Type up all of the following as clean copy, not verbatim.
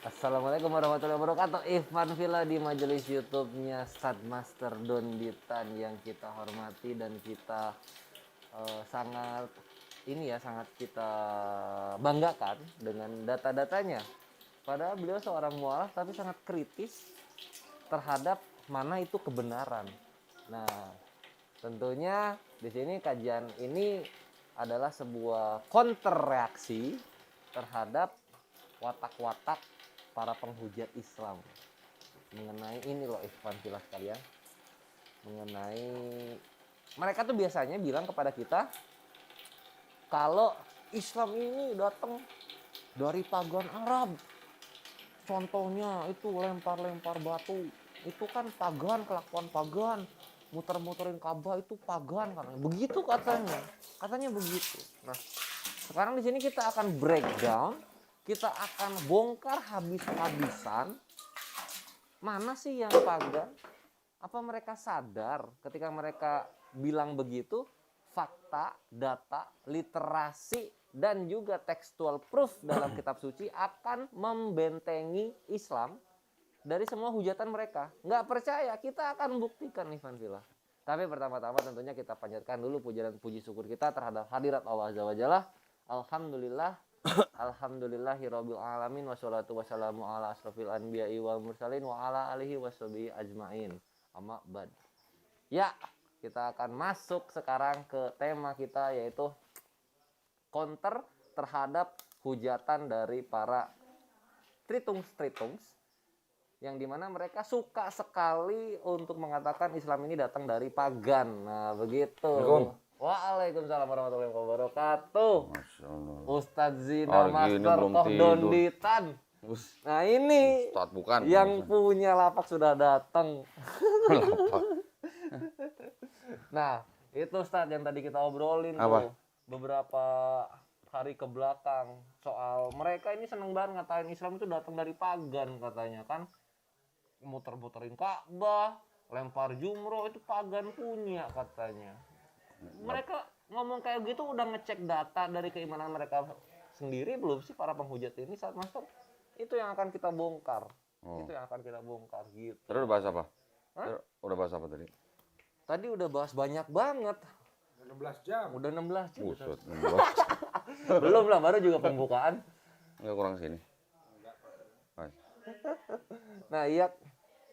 Assalamualaikum warahmatullahi wabarakatuh. Ikhwan Villa di majelis YouTube-nya Sadmaster Donditan yang kita hormati dan kita sangat sangat kita banggakan dengan data-datanya. Padahal beliau seorang mualaf tapi sangat kritis terhadap mana itu kebenaran. Nah, tentunya di sini kajian ini adalah sebuah counter reaksi terhadap watak-watak para penghujat Islam mengenai ini loh Ikhwan Fillah sekalian, mengenai mereka tuh biasanya bilang kepada kita kalau Islam ini datang dari pagan Arab, contohnya itu lempar-lempar batu, itu kan pagan, kelakuan pagan, muter-muterin Ka'bah itu pagan katanya, begitu katanya begitu. Nah, sekarang di sini kita akan breakdown, kita akan bongkar habis-habisan mana sih yang pagan. Apa mereka sadar ketika mereka bilang begitu? Fakta, data, literasi, dan juga textual proof dalam kitab suci akan membentengi Islam dari semua hujatan mereka. Nggak percaya, kita akan buktikan Ikhwan Fillah. Tapi pertama-tama tentunya kita panjatkan dulu puja dan puji syukur kita terhadap hadirat Allah Azza wa Jalla. Alhamdulillah. Alhamdulillahirabbil alamin wassalatu wassalamu ala asrofil anbiya'i wal mursalin wa ala alihi washabihi ajmain. Amma ba'd. Ya, kita akan masuk sekarang ke tema kita, yaitu counter terhadap hujatan dari para tritungs yang dimana mereka suka sekali untuk mengatakan Islam ini datang dari pagan. Nah, begitu. Waalaikumsalam warahmatullahi wabarakatuh. Ustadz Zina Master Donditan. Nah, ini Ustadz bukan yang punya lapak sudah datang. Nah, itu Ustadz yang tadi kita obrolin tuh beberapa hari ke belakang soal mereka ini seneng banget ngatain Islam itu datang dari pagan katanya kan, muter-muterin Ka'bah, lempar jumroh itu pagan punya katanya. Mereka ngomong kayak gitu udah ngecek data dari keimanan mereka sendiri belum sih para penghujat ini saat Master? Itu yang akan kita bongkar. Itu yang akan kita bongkar gitu. Terus udah bahas apa? Udah bahas apa tadi? Tadi udah bahas banyak banget. Udah 16 jam. Udah 16 jam. Buset, Belum lah, baru juga pembukaan. Enggak kurang sini. Nah, iya.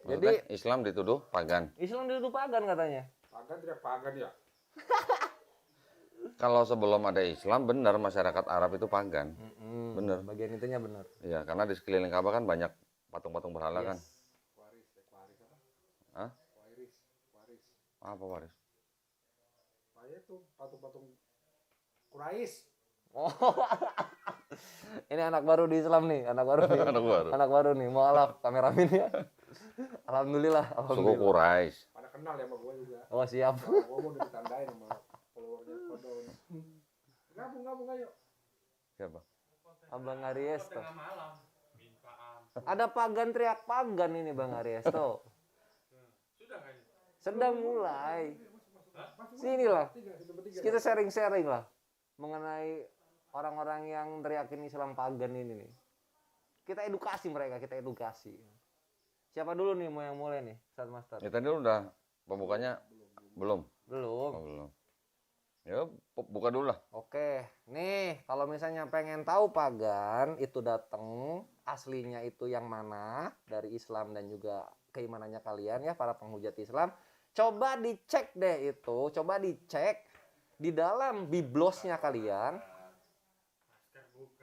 Maksudnya Jadi Islam dituduh pagan. Islam dituduh pagan katanya. Pagan tidak pagan ya? Kalau sebelum ada Islam benar masyarakat Arab itu pagan. Bener. Bagian itunya benar. Iya, karena di sekeliling Ka'bah kan banyak patung-patung berhala kan. Waris apa? Hah? Waris. Apa waris? Kayak itu patung-patung Quraisy. Oh. Ini anak baru di Islam nih, anak baru nih. Anak baru nih. Maaf kameramen ya. Alhamdulillah. Suku Quraisy. Pada kenal ya sama gua juga. Oh, siap. Gua mau ditandain sama followernya Kodon. Gabung ayo. Siapa? Abang Aries tuh. Ada pagan teriak pagan ini Bang Aries tuh. Sedang mulai. Sinilah. Kita sharing-sharing lah mengenai orang-orang yang teriakin Islam pagan ini nih. Kita edukasi mereka, kita edukasi. Siapa dulu nih mau yang mulai nih, Ustadz Master? Ya tadi udah pembukanya belum? Belum. Oh, belum. Ya buka dulu lah. Oke, nih kalau misalnya pengen tahu pagan itu datang aslinya itu yang mana dari Islam dan juga keimanannya kalian ya para penghujat Islam, coba dicek deh itu, coba dicek di dalam biblosnya kalian.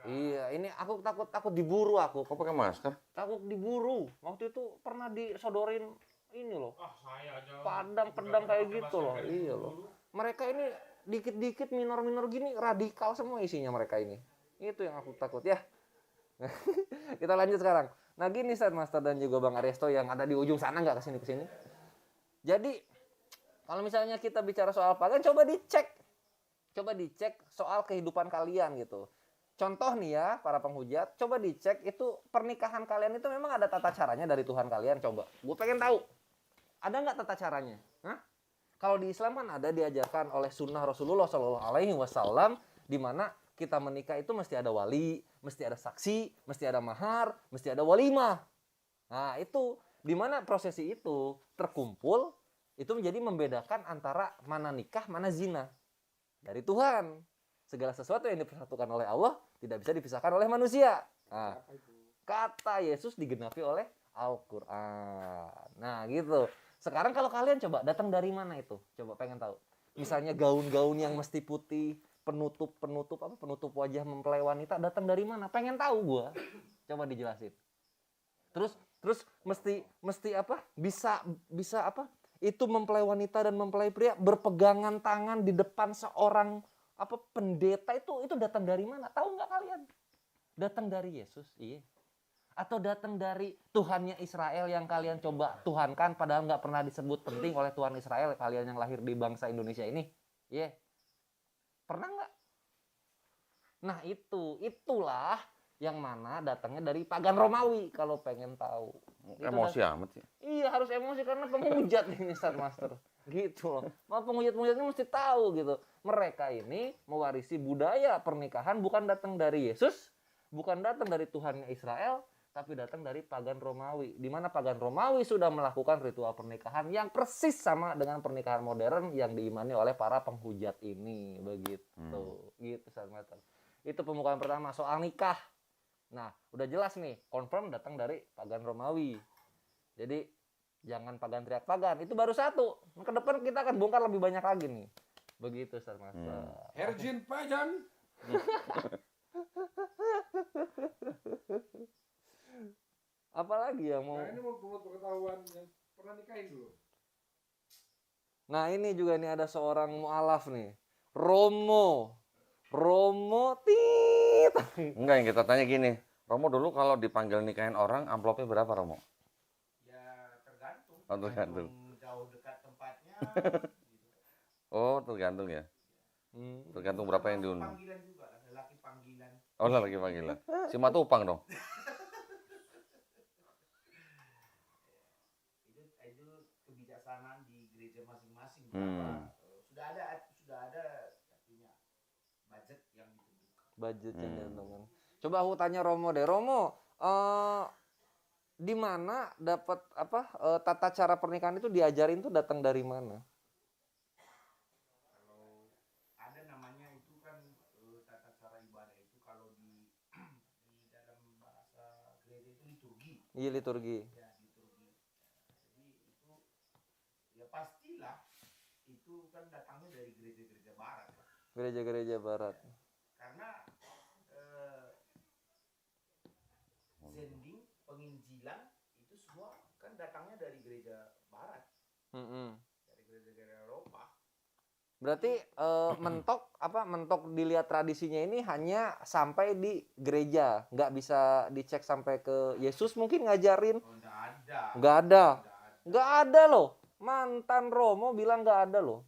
Iya, ini aku takut diburu aku. Kok pakai masker? Takut diburu. Waktu itu pernah disodorin ini loh. Pedang kayak gitu loh. Iya loh. Mereka ini dikit-dikit minor-minor gini radikal semua isinya mereka ini. Itu yang aku takut ya. Kita lanjut sekarang. Nah gini Ustadz Master dan juga Bang Ariesto yang ada di ujung sana, nggak kesini. Jadi kalau misalnya kita bicara soal pagan, coba dicek soal kehidupan kalian gitu. Contoh nih ya para penghujat, coba dicek itu pernikahan kalian itu memang ada tata caranya dari Tuhan kalian. Coba, gue pengen tahu ada nggak tata caranya? Hah? Kalau di Islam kan ada diajarkan oleh sunnah Rasulullah Shallallahu Alaihi Wasallam, di mana kita menikah itu mesti ada wali, mesti ada saksi, mesti ada mahar, mesti ada walimah. Nah, itu di mana prosesi itu terkumpul, itu menjadi membedakan antara mana nikah, mana zina. Dari Tuhan. Segala sesuatu yang dipersatukan oleh Allah tidak bisa dipisahkan oleh manusia. Nah, Apa itu? kata Yesus digenapi oleh Al-Quran. Nah, gitu. Sekarang kalau kalian coba datang dari mana itu? Coba pengen tahu. Misalnya gaun-gaun yang mesti putih, penutup wajah mempelai wanita datang dari mana? Pengen tahu gua. Coba dijelasin. Terus mesti apa? Bisa apa? Itu mempelai wanita dan mempelai pria berpegangan tangan di depan seorang apa pendeta itu datang dari mana? Tahu nggak kalian? Datang dari Yesus, iya. Atau datang dari Tuhannya Israel yang kalian coba tuhankan padahal nggak pernah disebut penting oleh Tuhan Israel, kalian yang lahir di bangsa Indonesia ini, iya. Pernah nggak? Nah itulah yang mana datangnya dari pagan Romawi kalau pengen tahu. Itu Emosi amat sih. Iya harus emosi karena penghujat ini Ustaz Master. Gitu loh. Mau penghujat-penghujat ini mesti tahu gitu. Mereka ini mewarisi budaya pernikahan bukan datang dari Yesus, bukan datang dari Tuhannya Israel, tapi datang dari pagan Romawi. Di mana pagan Romawi sudah melakukan ritual pernikahan yang persis sama dengan pernikahan modern yang diimani oleh para penghujat ini. Begitu. Gitu Ustaz Master. Itu pembukaan pertama soal nikah. Nah, udah jelas nih, confirm datang dari pagan Romawi. Jadi, jangan pagan teriak pagan. Itu baru satu. Ke depan kita akan bongkar lebih banyak lagi nih. Begitu, Ustaz Master. Herjin Pajan. Apalagi yang mau... Nah ini mau pengetahuan yang pernah nikahin dulu. Nah, ini juga nih ada seorang mu'alaf nih. Romo tit. Enggak, yang kita tanya gini. Romo dulu kalau dipanggil nikahin orang, amplopnya berapa Romo? Ya tergantung. Oh, tergantung. Jauh dekat tempatnya. Oh, tergantung ya. Tergantung berapa yang diundang. Panggilan juga, laki panggilan. Oh, lagi panggilan. Si Matupang dong. Itu kebijaksanaan di gereja masing-masing. Sudah ada artinya budget yang ditentukan. Budget yang ditentukan. Coba aku tanya Romo deh. Romo, di mana dapat tata cara pernikahan itu diajarin tuh datang dari mana? Kalau ada namanya itu kan tata cara ibadah itu kalau di dalam bahasa gereja itu liturgi. Iya, liturgi. Ya, liturgi. Jadi itu ya pastilah itu kan datangnya dari gereja-gereja barat. Gereja-gereja barat. Karena sending penginjilan itu semua kan datangnya dari gereja barat, dari gereja-gereja Eropa. Berarti mentok dilihat tradisinya ini hanya sampai di gereja, nggak bisa dicek sampai ke Yesus mungkin ngajarin. Oh, enggak ada. Nggak ada loh. Mantan Romo bilang nggak ada loh.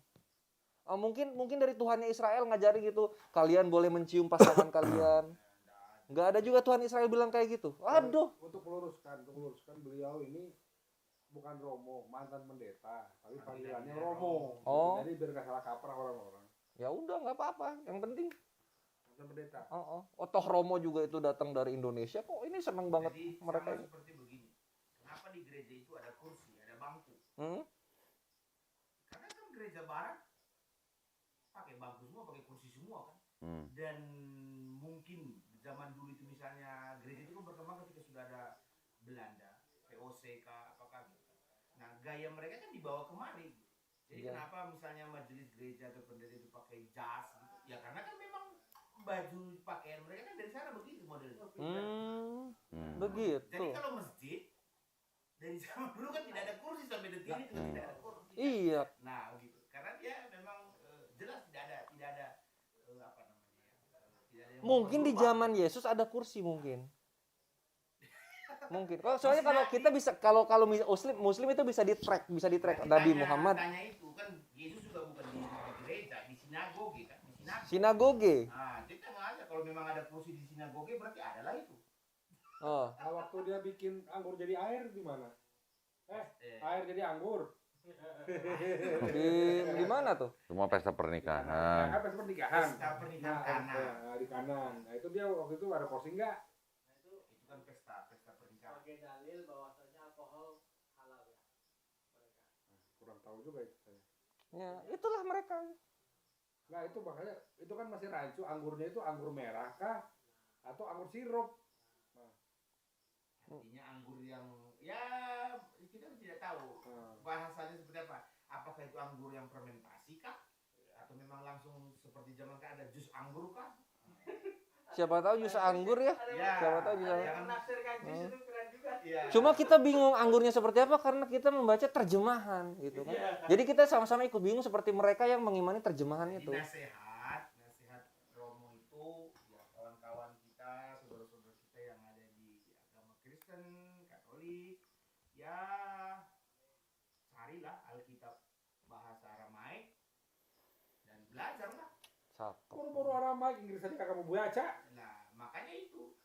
Mungkin dari Tuhannya Israel ngajari gitu, kalian boleh mencium pasangan kalian. Nggak ada juga Tuhan Israel bilang kayak gitu. Aduh. Untuk meluruskan beliau ini bukan Romo, mantan pendeta, tapi panggilannya Romo. Oh. Jadi biar nggak salah kaprah orang-orang. Ya udah nggak apa-apa. Yang penting. Mantan pendeta. Toh Romo juga itu datang dari Indonesia. Kok ini seneng banget Jadi mereka sama ini. seperti begini. Kenapa di gereja itu ada kursi, ada bangku? Karena kan gereja barat pakai bangku semua, pakai kursi semua kan. Dan mungkin zaman dulu itu misalnya gereja itu kan berkembang ketika sudah ada Belanda, VOC apakah gitu. Nah gaya mereka kan dibawa kemari. Jadi kenapa misalnya majelis gereja atau pendeta itu pakai jas gitu? Ya karena kan memang baju pakaian mereka kan dari sana begitu modelnya. Begitu. Jadi kalau masjid dari zaman dulu kan tidak ada kursi sampai detik ini juga tidak ada kursi. Iya. Nah begitu. Karena dia memang jelas tidak ada apa namanya ya, tidak ada yang Mungkin di berubah. zaman Yesus ada kursi mungkin. Mungkin. Soalnya kalau kita bisa kalau muslim itu bisa di track Nabi Muhammad. Tanya itu kan Yesus juga bukan di gereja, di sinagoge kan, di Sinagoge. Nah, kita nggak ada kalau memang ada kursi di sinagoge berarti adalah itu. Nah, waktu dia bikin anggur jadi air gimana? Air jadi anggur. Di mana tuh? Semua pesta pernikahan. Apa pernikahan? Pesta pernikahan kanan. Di kanan. Nah itu dia waktu itu ada posting nggak? Itu kan pesta pernikahan. sebagai dalil bahwasanya alkohol halal ya mereka. Kurang tahu juga itu saya. Ya, itulah mereka. Nah itu makanya itu kan masih rancu, anggurnya itu anggur merah kah atau anggur sirup? Artinya anggur yang ya kita tidak tahu bahasanya seperti apa. Apakah itu anggur yang fermentasi kah? Atau memang langsung seperti zaman kan ada jus anggur kah? Siapa tahu jus anggur ya? Ya, Siapa tahu jus anggur. Yang menafsirkan jus itu keren juga. Ya. Cuma kita bingung anggurnya seperti apa karena kita membaca terjemahan gitu kan. Jadi kita sama-sama ikut bingung seperti mereka yang mengimani terjemahan Jadi itu. nasihat Romo itu ya kawan-kawan kita, saudara-saudara kita yang ada di agama Kristen, Katolik, ya carilah Alkitab bahasa Aramaik dan belajarlah. Satu. Buru-buru Aramaik Inggris aja kagak mau baca. Nah, makanya itu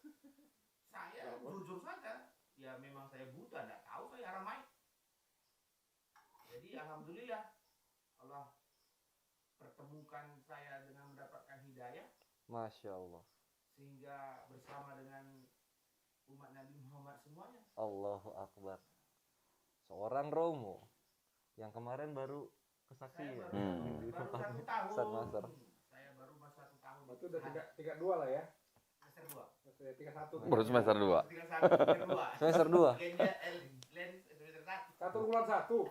saya jujur saja, ya memang saya buta, tidak tahu saya Aramaik. Jadi alhamdulillah Allah pertemukan saya dengan mendapatkan hidayah Masya Allah. sehingga bersama dengan umat Nabi Muhammad semuanya. Allahu Akbar. Seorang Romo yang kemarin baru kesaksian. Saya baru 1 tahun. Ustaz Master. Saya baru 1 tahun. Itu udah 32 lah ya. Semester 2. 31. Baru semester 2. Semester 2. Semester 2. Semester 1. Satu bulan satu.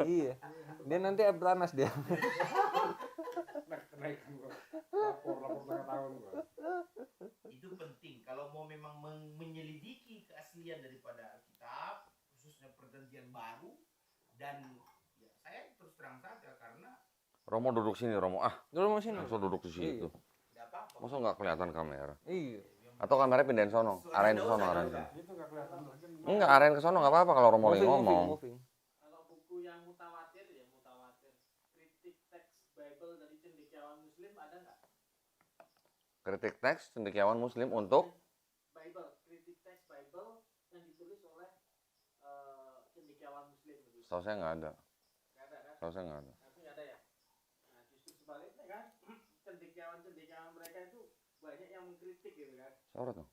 Iya. Dia nanti Eptanas dia. Naik lapor tengah tahun gua. Itu penting kalau mau memang menyelidiki keaslian daripada Alkitab, khususnya Perjanjian Baru, dan ya saya terus terang saja karena Romo duduk sini, Romo. Dulu mau sini. Langsung duduk di situ. tidak apa-apa. Masa nggak kelihatan kamera? Iya. Atau kameranya pindahin sono, arahin ke sono, arahin ke sono. Itu nggak kelihatan lagi. Enggak, arahin ke sono nggak apa-apa kalau Romo lagi ngomong. Moving. Kalau buku yang mutawatir ya mutawatir. Kritik teks Bible dari cendekiawan Muslim ada nggak? Kritik teks cendekiawan Muslim untuk Bible, kritik teks Bible yang ditulis oleh cendekiawan Muslim gitu. setahu saya nggak ada. Nggak ada kan? Setahu saya nggak ada. Tapi nggak ada ya. Nah justru sebaliknya kan cendekiawan mereka itu banyak yang mengkritik gitu kan. Sorot tuh.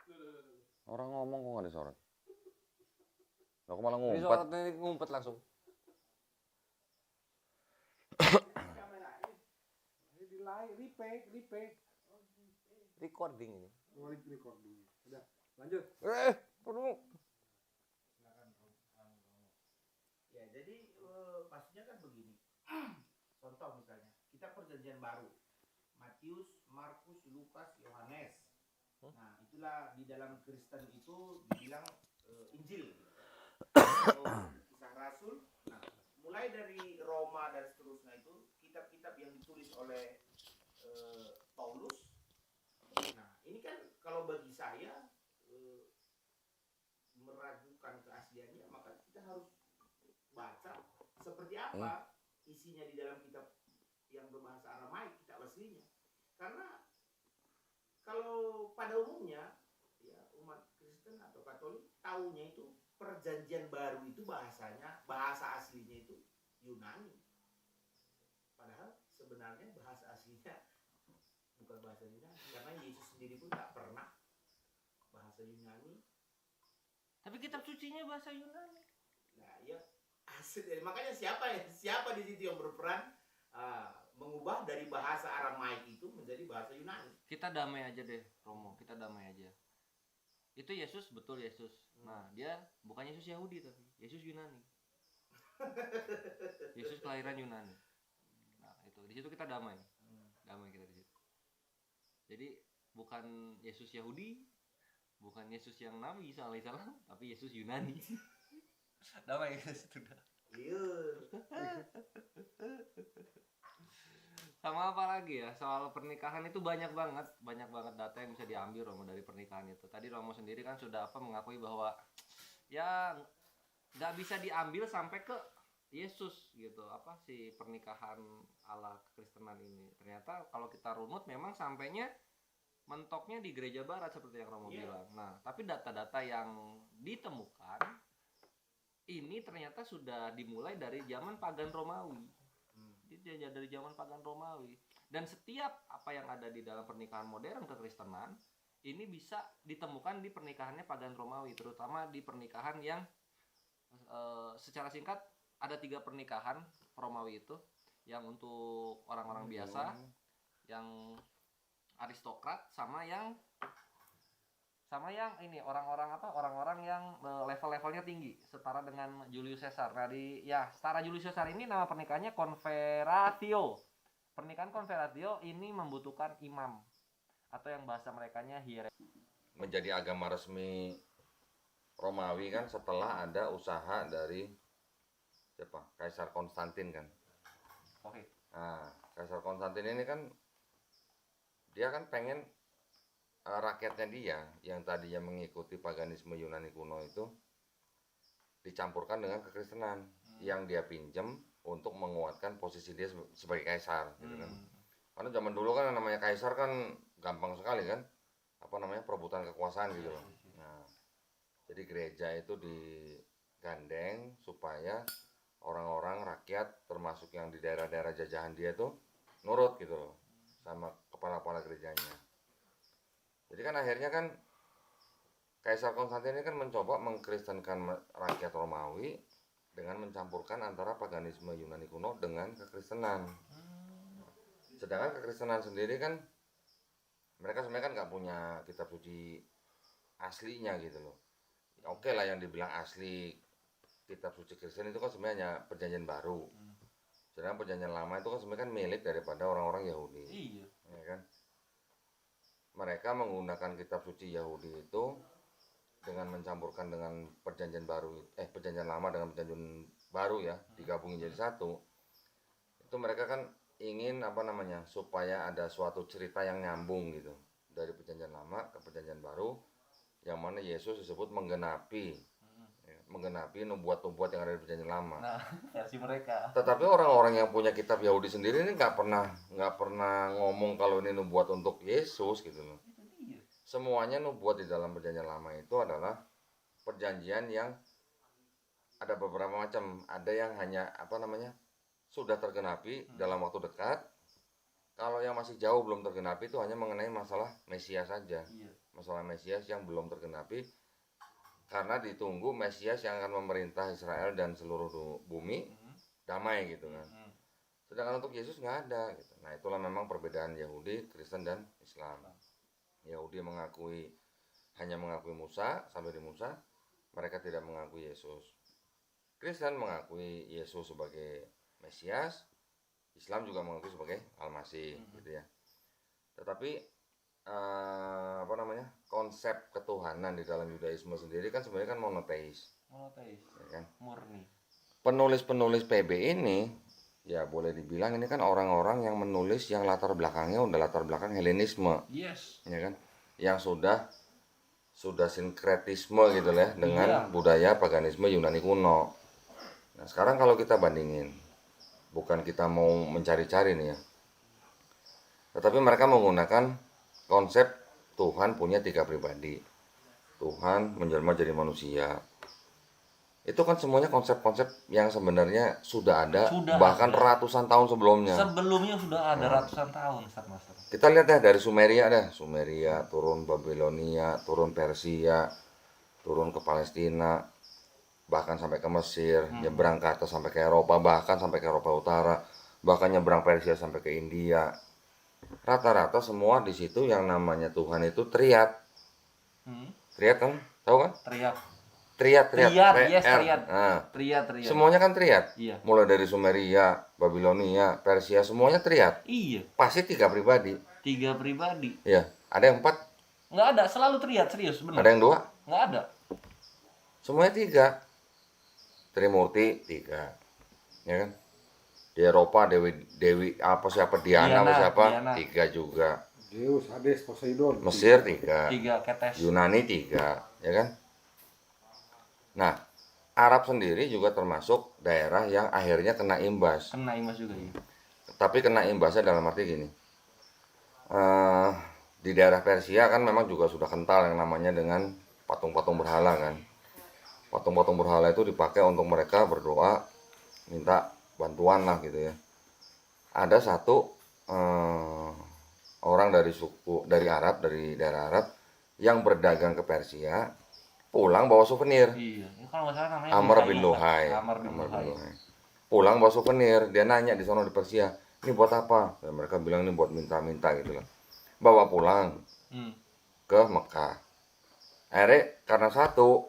Loh. Orang ngomong kok nggak disorot. Loh, kok malah Ini ngumpet. soal teknik ngumpet langsung. Kamerain. Ini di live, replay. Recording ini. Recording. Udah, lanjut. Perlu. Ya jadi maksudnya kan begini. Contoh misalnya kita Perjanjian Baru, Matius, Markus, Lukas, Yohanes. Nah itulah di dalam Kristen itu dibilang Injil. Atau Kisah Rasul. Nah mulai dari Roma dan seterusnya itu kitab-kitab yang ditulis oleh Paulus. Nah ini kan kalau bagi saya meragukan keasliannya, maka kita harus baca seperti apa isinya di dalam kitab yang berbahasa Aramaik, kitab aslinya. Karena kalau pada umumnya ya umat Kristen atau Katolik taunya itu Perjanjian Baru itu bahasanya, bahasa aslinya itu Yunani. Padahal sebenarnya bahasa aslinya bukan bahasa Yunani, karena Yesus sendiri pun tak pernah bahasa Yunani. Tapi kitab sucinya bahasa Yunani. Nah, ya asli. Makanya siapa di situ yang berperan mengubah dari bahasa Aramaik itu menjadi bahasa Yunani? Kita damai aja deh, Romo. Kita damai aja. Itu Yesus, betul Yesus. Nah, dia bukan Yesus Yahudi tapi Yesus Yunani. Yesus kelahiran Yunani. Nah, itu di situ kita damai. Damai kita di situ. Jadi bukan Yesus Yahudi, bukan Yesus yang Nabi Isa alaihissalam, tapi Yesus Yunani. Damai kita situ dah. Iya. Sama apa lagi ya, soal pernikahan itu banyak banget data yang bisa diambil Romo dari pernikahan itu. Tadi Romo sendiri kan sudah mengakui bahwa ya nggak bisa diambil sampai ke Yesus gitu, si pernikahan ala Kristenan ini. Ternyata kalau kita runut memang sampainya mentoknya di gereja barat seperti yang Romo bilang. Nah, tapi data-data yang ditemukan ini ternyata sudah dimulai dari zaman pagan Romawi. Jadi dari zaman pagan Romawi. Dan setiap apa yang ada di dalam pernikahan modern kekristenan ini bisa ditemukan di pernikahannya pagan Romawi, terutama di pernikahan yang secara singkat ada 3 pernikahan Romawi itu, yang untuk orang-orang biasa, yang aristokrat, sama yang ini orang-orang yang level-levelnya tinggi, setara dengan Julius Caesar. Nah, setara Julius Caesar ini nama pernikahannya Converatio. Pernikahan Converatio ini membutuhkan imam atau yang bahasa merekanya Menjadi agama resmi Romawi kan setelah ada usaha dari siapa? Kaisar Konstantin kan. Oke. Nah, Kaisar Konstantin ini kan dia kan pengen rakyatnya dia yang tadinya mengikuti paganisme Yunani kuno itu dicampurkan dengan kekristenan yang dia pinjam untuk menguatkan posisi dia sebagai kaisar gitu kan. Karena zaman dulu kan namanya kaisar kan gampang sekali kan, apa namanya, perebutan kekuasaan gitu loh. Nah, jadi gereja itu digandeng supaya orang-orang rakyat termasuk yang di daerah-daerah jajahan dia tuh nurut gitu loh sama kepala-kepala gerejanya. Jadi kan akhirnya kan Kaisar Konstantin ini kan mencoba mengkristenkan rakyat Romawi dengan mencampurkan antara paganisme Yunani kuno dengan kekristenan. Sedangkan kekristenan sendiri kan mereka sebenarnya kan nggak punya kitab suci aslinya gitu loh. Oke lah yang dibilang asli kitab suci Kristen itu kan sebenarnya perjanjian baru. Sedangkan perjanjian lama itu kan sebenarnya kan milik daripada orang-orang Yahudi. Iya. Ya kan? Mereka menggunakan kitab suci Yahudi itu dengan mencampurkan dengan perjanjian lama dengan perjanjian baru ya, digabungin jadi satu. Itu mereka kan ingin supaya ada suatu cerita yang nyambung gitu dari perjanjian lama ke perjanjian baru, yang mana Yesus disebut menggenapi nubuat-nubuat yang ada di perjanjian lama. Nah, versi mereka. Tetapi orang-orang yang punya kitab Yahudi sendiri ini nggak pernah ngomong kalau ini nubuat untuk Yesus gitu loh. Semuanya nubuat di dalam perjanjian lama itu adalah perjanjian yang ada beberapa macam. Ada yang hanya sudah tergenapi dalam waktu dekat. Kalau yang masih jauh belum tergenapi itu hanya mengenai masalah Mesias saja. Masalah Mesias yang belum tergenapi karena ditunggu Mesias yang akan memerintah Israel dan seluruh bumi damai gitu kan. Sedangkan untuk Yesus nggak ada gitu. Nah, itulah memang perbedaan Yahudi, Kristen dan Islam. Yahudi hanya mengakui Musa, sampai di Musa mereka tidak mengakui Yesus. Kristen mengakui Yesus sebagai Mesias, Islam juga mengakui sebagai Al-Masih gitu ya. Tetapi konsep ketuhanan di dalam Yudaisme sendiri kan sebenarnya kan monoteis ya kan? Murni. Penulis PB ini ya boleh dibilang ini kan orang-orang yang menulis yang latar belakangnya udah latar belakang Helenisme. Yes. Ya kan? Yang sudah sinkretisme gitu lah dengan budaya paganisme Yunani kuno. Nah, sekarang kalau kita bandingin, bukan kita mau mencari-cari nih ya, tetapi mereka menggunakan konsep Tuhan punya 3 pribadi. Tuhan menjelma jadi manusia. Itu kan semuanya konsep-konsep yang sebenarnya sudah ada bahkan ratusan tahun sebelumnya. Sebelumnya sudah ada ratusan tahun, Ustaz Master. Kita lihat dari Sumeria turun Babilonia, turun Persia, turun ke Palestina, bahkan sampai ke Mesir, nyebrang ke atas sampai ke Eropa, bahkan sampai ke Eropa Utara, bahkan nyebrang Persia sampai ke India. Rata-rata semua di situ yang namanya Tuhan itu triad. Triad kan? Tahu kan? Triad. Nah, triad. semuanya kan triad. Iya. Mulai dari Sumeria, Babilonia, Persia, semuanya triad. Iya. Pasti 3 pribadi. 3 pribadi. Iya. Ada yang 4? Nggak ada, selalu triad, serius benar. Ada yang 2? Nggak ada. Semuanya 3. Trimurti 3. Ya kan? Di Eropa Dewi Diana 3 juga. Zeus, Hades, Poseidon. Mesir 3. 3 ketes. Yunani 3, ya kan? Nah, Arab sendiri juga termasuk daerah yang akhirnya kena imbas. Kena imbas juga ya. Tapi kena imbasnya dalam arti gini. Di daerah Persia kan memang juga sudah kental yang namanya dengan patung-patung berhala kan. patung-patung berhala itu dipakai untuk mereka berdoa, minta bantuan lah gitu ya. Ada satu orang dari suku dari daerah Arab yang berdagang ke Persia, pulang bawa souvenir. Iya, ini kalau nggak salah namanya Amr bin Luhai. Amr bin Amr bin Luhai. Luhai. Pulang bawa souvenir, dia nanya di sana di Persia, ini buat apa? Dan mereka bilang ini buat minta-minta gitu lah. Bawa pulang ke Mekah. Akhirnya karena satu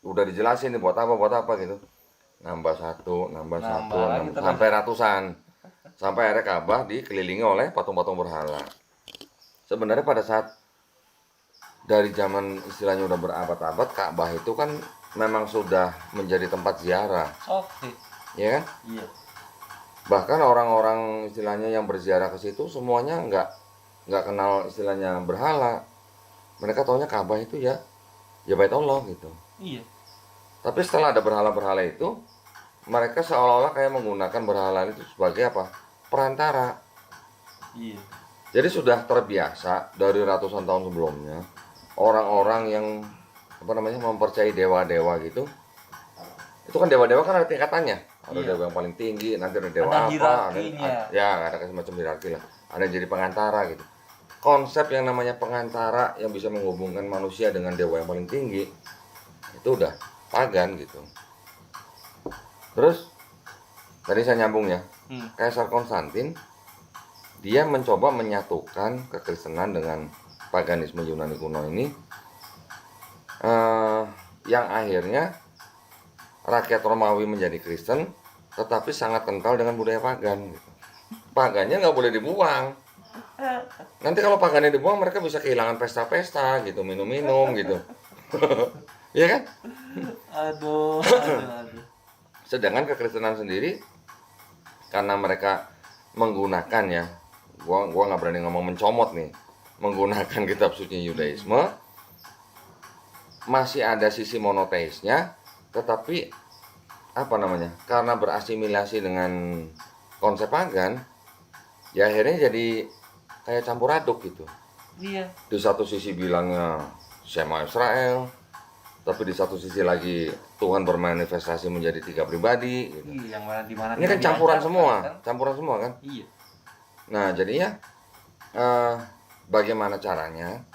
udah dijelasin nih buat apa gitu. Nambah satu, lagi terus. sampai ratusan. Sampai akhirnya Ka'bah dikelilingi oleh patung-patung berhala. Sebenarnya pada saat dari zaman istilahnya udah berabad-abad, Ka'bah itu kan memang sudah menjadi tempat ziarah, Oke. ya kan? Iya. Bahkan orang-orang istilahnya yang berziarah ke situ semuanya nggak kenal istilahnya berhala. Mereka taunya Ka'bah itu ya Bait Allah gitu. Iya. Tapi setelah ada berhala-berhala itu, mereka seolah-olah kayak menggunakan berhala itu sebagai apa? Perantara. Iya. Jadi sudah terbiasa dari ratusan tahun sebelumnya orang-orang yang mempercayai dewa-dewa gitu. Itu kan dewa-dewa kan ada tingkatannya. Ada Iya. dewa yang paling tinggi, nanti ada dewa Ada apa, hierarkinya. ya ada semacam hierarki lah. Ada yang jadi pengantara gitu. Konsep yang namanya pengantara yang bisa menghubungkan manusia dengan dewa yang paling tinggi itu udah pagan gitu. Terus tadi saya nyambung ya, Kaisar Konstantin dia mencoba menyatukan kekristenan dengan paganisme Yunani kuno ini, yang akhirnya rakyat Romawi menjadi Kristen, tetapi sangat kental dengan budaya pagan. Gitu. Pagannya nggak boleh dibuang. Nanti kalau pagannya dibuang, mereka bisa kehilangan pesta-pesta gitu, minum-minum gitu, ya kan? Aduh. Sedangkan kekristenan sendiri, karena mereka menggunakan ya, gua nggak berani ngomong mencomot nih, menggunakan kitab suci Yudaisme, masih ada sisi monoteisnya, tetapi karena berasimilasi dengan konsep pagan, ya akhirnya jadi kayak campur aduk gitu. Iya. Di satu sisi bilangnya Shema Israel, tapi di satu sisi lagi Tuhan bermanifestasi menjadi 3 pribadi gitu. Iya, yang mana di mana. Ini kan campuran semua kan. Iya. Nah jadinya bagaimana caranya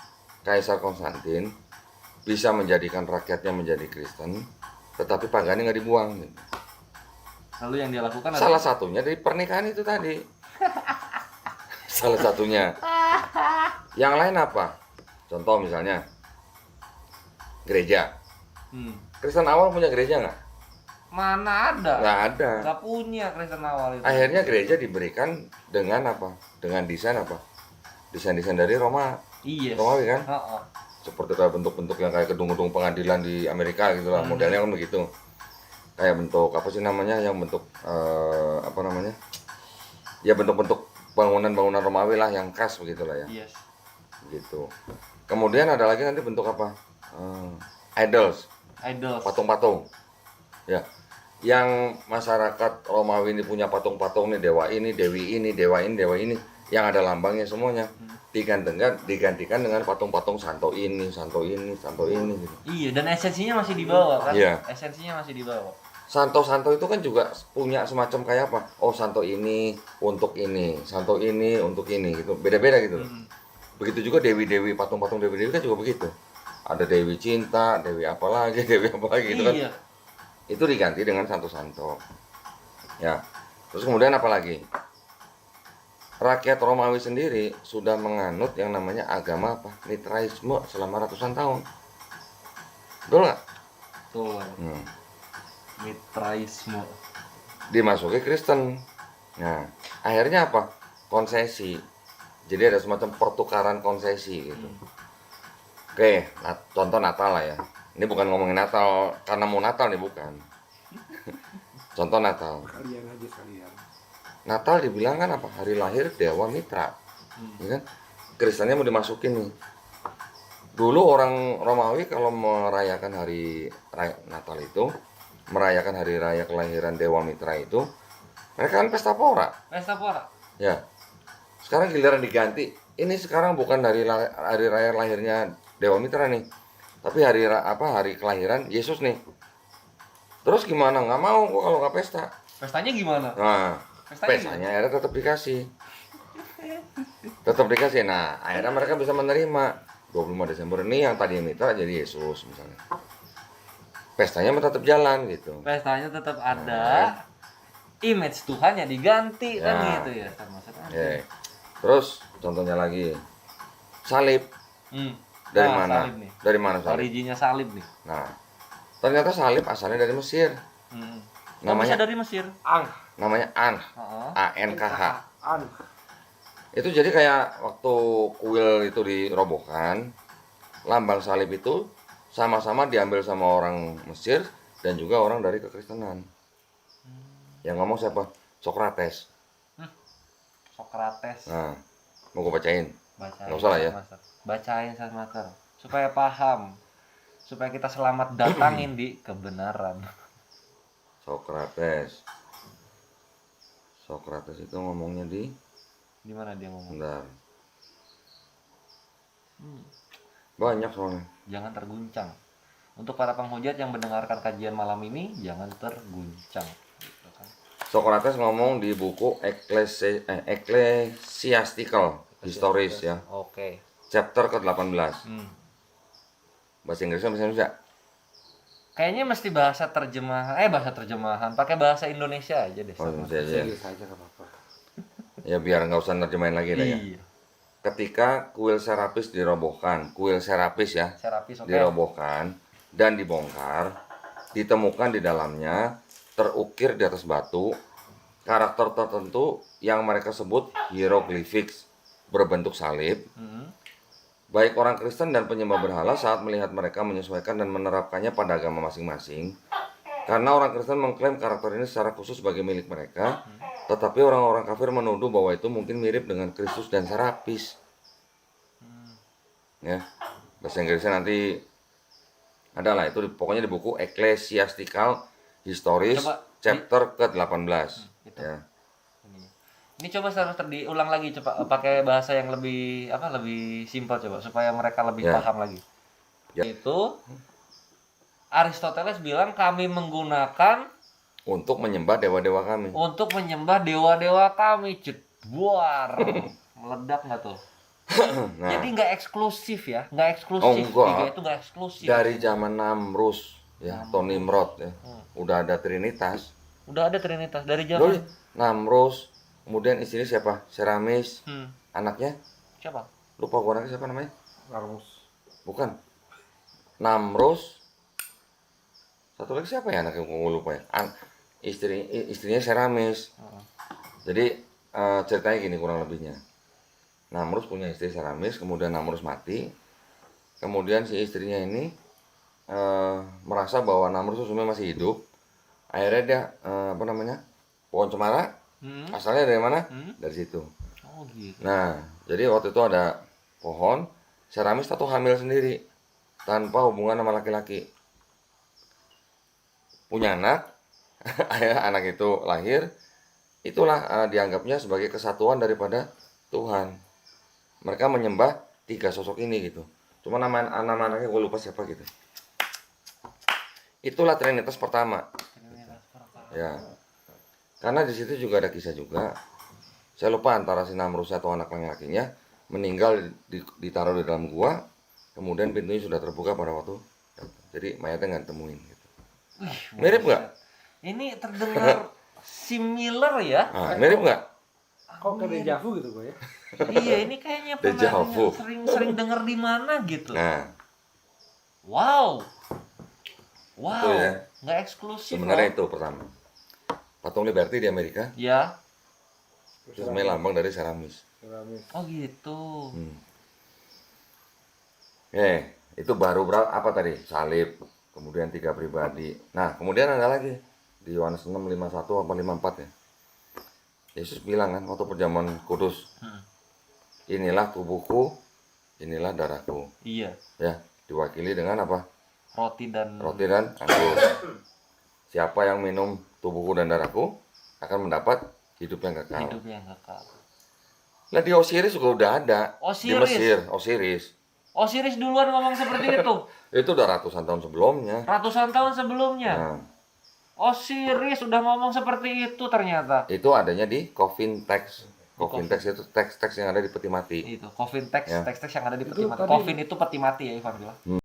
Kaisar Konstantin bisa menjadikan rakyatnya menjadi Kristen, tetapi pagannya nggak dibuang gitu. Lalu yang dia lakukan Salah satunya dari pernikahan itu tadi. Salah satunya. Yang lain apa? Contoh misalnya gereja. Kristen awal punya gereja nggak? Mana ada? Nggak ada. Nggak punya Kristen awal itu. Akhirnya gereja diberikan dengan apa? Dengan desain apa? Desain-desain dari Iya. Romawi kan? Heeh. Seperti kayak bentuk-bentuk yang kayak gedung-gedung pengadilan di Amerika gitu lah. Modelnya kan begitu. Kayak bentuk apa sih namanya? Yang bentuk ya bentuk-bentuk bangunan-bangunan Romawi lah yang khas begitulah ya. Yes. Gitu. Kemudian ada lagi nanti bentuk apa? Idols, patung-patung. Ya. Yang masyarakat Romawi ini punya patung-patung nih, dewa ini, dewi ini, dewa ini, dewa ini, yang ada lambangnya semuanya. Digantikan dengan patung-patung santo ini gitu. Iya, dan esensinya masih dibawa kan? Iya. Esensinya masih dibawa. Santo-santo itu kan juga punya semacam kayak apa? Oh, santo ini untuk ini, santo ini untuk ini gitu. Beda-beda gitu. Begitu juga dewi-dewi, patung-patung dewi-dewi kan juga begitu. Ada dewi cinta, dewi apa lagi gitu kan. Iya. Itu diganti dengan santo-santo. Ya. Terus kemudian apa lagi? Rakyat Romawi sendiri sudah menganut yang namanya agama apa? Mitraisme selama ratusan tahun. Betul nggak? Tuh. Mitraisme. Dimasuki Kristen. Nah, akhirnya apa? Konsesi. Jadi ada semacam pertukaran konsesi gitu. Oke, contoh Natal lah ya. Ini bukan ngomongin Natal karena mau Natal nih, bukan. Contoh Natal. Kalian aja sekalian. Natal dibilang kan apa? Hari lahir Dewa Mitra. Ya kan? Kristennya mau dimasukin nih. Dulu orang Romawi kalau merayakan hari Natal itu, merayakan hari raya kelahiran Dewa Mitra itu, mereka kan pesta pora. Pesta pora. Ya. Sekarang giliran diganti. Ini sekarang bukan hari raya lahirnya Dewa Mitra nih. Tapi hari kelahiran Yesus nih. Terus gimana? Nggak mau gua kalau nggak pesta. Pestanya gimana? Nah, Pestanya pestanya akhirnya tetap dikasih. Tetap dikasih. Nah, akhirnya mereka bisa menerima 25 Desember ini yang tadi mitra jadi Yesus misalnya. Pestanya tetap jalan gitu. Pestanya tetap ada. Image Tuhannya diganti kan Ya. gitu ya Ustaz Master. Oke. Terus contohnya lagi salib. Dari Nah, mana? salib nih. Dari mana salib? Originnya salib nih. Nah, ternyata salib asalnya dari Mesir. Namanya Namanya dari Mesir. namanya Anh. Heeh. ANKH. An. Itu jadi kayak waktu kuil itu dirobohkan, lambang salib itu sama-sama diambil sama orang Mesir dan juga orang dari kekristenan. Yang ngomong siapa? Sokrates. Sokrates. Nah, mau gue bacain. Bacain. Nggak usah lah ya. Ustaz Master. Bacain Ustaz Master. Supaya paham. Supaya kita selamat datangin di kebenaran. Sokrates. Sokrates itu ngomongnya di Di mana dia ngomong? bentar. Banyak soalnya. Jangan terguncang. Untuk para penghujat yang mendengarkan kajian malam ini, jangan terguncang. Gitu kan. Sokrates ngomong di buku Ecclesiastical Histories ya, Oke. chapter ke-18. Hmm. Bahasa Inggrisnya bisa Indonesia. Kayaknya mesti bahasa terjemahan. Pakai bahasa Indonesia aja deh. Oh, Ustaz Indonesia Master. aja ya. Inggris aja nggak apa-apa. Ya biar nggak usah nerjemahin lagi lah ya. Iya. Ketika kuil Serapis dirobohkan, kuil Serapis ya, Serapis oke. dirobohkan dan dibongkar, ditemukan di dalamnya terukir di atas batu karakter tertentu yang mereka sebut hieroglyphics berbentuk salib. Baik orang Kristen dan penyembah berhala saat melihat mereka menyesuaikan dan menerapkannya pada agama masing-masing. Karena orang Kristen mengklaim karakter ini secara khusus sebagai milik mereka, tetapi orang-orang kafir menuduh bahwa itu mungkin mirip dengan Kristus dan Serapis. Ya, bahasa Inggrisnya nanti adalah itu pokoknya di buku Ecclesiastical Histories Coba chapter ke-18. Itu. Ya. Ini coba Ustaz Master diulang lagi coba pakai bahasa yang lebih lebih simpel coba supaya mereka lebih Ya. paham lagi. Ya. Itu Aristoteles bilang kami menggunakan Untuk menyembah dewa-dewa kami. untuk menyembah dewa-dewa kami. Jedbuar. Meledak nggak tuh? Nah, Jadi nggak eksklusif ya, nggak eksklusif. Oh, enggak. Tiga itu nggak eksklusif. dari zaman Namrus ya, atau Nimrod ya, udah ada Trinitas. Udah ada Trinitas dari Dulu zaman. Namrus, kemudian istrinya siapa? Seramis, Hmm. anaknya Siapa? lupa gua anaknya siapa namanya? Karmus. Bukan. Namrus. Satu lagi siapa ya anaknya gua lupa ya. Istrinya Seramis. Jadi ceritanya gini kurang lebihnya. Namrus punya istri Seramis, kemudian Namrus mati. Kemudian si istrinya ini merasa bahwa Namrus sebenarnya masih hidup. Akhirnya dia pohon cemara. Asalnya dari mana? Dari situ. Oh gitu. Nah, jadi waktu itu ada pohon, Seramis satu hamil sendiri tanpa hubungan sama laki-laki. Punya anak, anak itu lahir, itulah dianggapnya sebagai kesatuan daripada Tuhan. Mereka menyembah tiga sosok ini gitu. Cuma nama anaknya gue lupa siapa gitu. Itulah Trinitas pertama. Ya. Karena di situ juga ada kisah juga. Saya lupa antara si Namrus atau anak laki-lakinya meninggal ditaruh di dalam gua, kemudian pintunya sudah terbuka pada waktu. Jadi mayatnya nggak ditemuin gitu. Mirip nggak? Ini terdengar similar ya. Nah, mirip nggak? Kok ke deja vu gitu gue ya? Iya, ini kayaknya Deja pernah vu. sering dengar di mana gitu. Nah, Wow. itu ya. Nggak eksklusif. Sebenarnya loh. itu pertama. Patung Liberty di Amerika Ya. itu sebenarnya lambang dari Seramis. Seramis. Oh gitu. Itu baru berapa apa tadi? Salib, kemudian tiga pribadi. Nah, kemudian ada lagi di Yohanes 6:51 apa 54 ya. Yesus bilang kan waktu perjamuan kudus, inilah tubuhku, inilah darahku. Iya. Ya, diwakili dengan apa? Roti dan Roti dan anggur. Siapa yang minum tubuhku dan darahku akan mendapat hidup yang kekal. hidup yang kekal. Nah di Osiris juga udah ada. Osiris? Di Mesir, Osiris. Osiris duluan ngomong seperti itu. Itu udah ratusan tahun sebelumnya. Ratusan tahun sebelumnya. Nah, Osiris udah ngomong seperti itu ternyata. itu adanya di Coffin Text. Coffin Text itu teks-teks yang ada di peti mati. Itu coffin text, Ya. teks-teks yang ada di Itu peti mati. tadi- Coffin itu peti mati ya Ivan bilang.